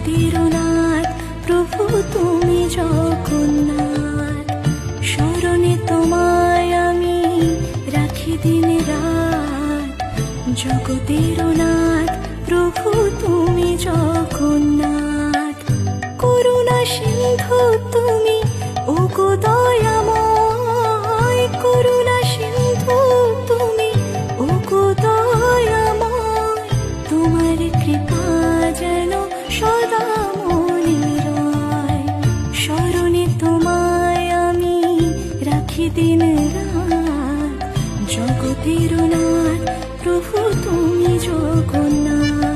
জগতের নাথ প্রভু তুমি জগন্নাথ। স্মরণে তোমায় আমি রাখি দিন রাত, জগতের নাথ প্রভু তুমি জগন্নাথ। করুণা সিন্ধু তুমি ওগো দয়াময়, করুণা সিন্ধু তুমি ওগো দয়াময়। তোমার কৃপা যেন সদা মনে রয়, স্মরণে তোমায় আমি রাখি দিন রাত, জগতের নাথ প্রভু তুমি জগন্নাথ।